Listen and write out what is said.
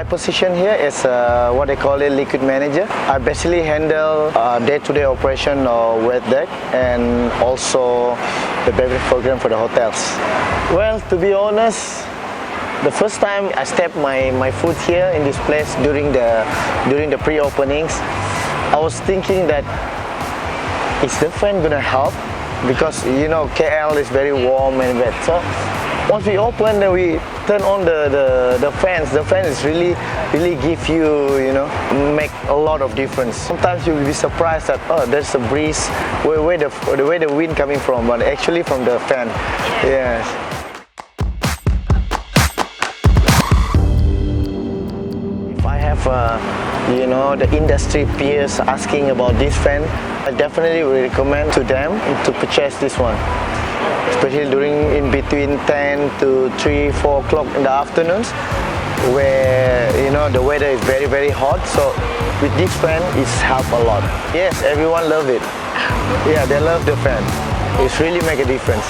position here is what they call a liquid manager. I basically handle day-to-day operation of wet deck and also the beverage program for the hotels. Well, to be honest, the first time I stepped my foot here in this place during the pre-openings, I was thinking that is the fan gonna help? Because you know KL is very warm and wet. So once we open, then we turn on the fans. The fan is really give you make a lot of difference. Sometimes you'll be surprised that there's a breeze where the wind coming from, but actually from the fan. Yes. If I have the industry peers asking about this fan, I definitely will recommend to them to purchase this one, especially in between 10 to 3-4 o'clock in the afternoons, where the weather is very hot. So with this fan, it's helped a lot. Yes, everyone love it. Yeah, they love the fan. It's really make a difference.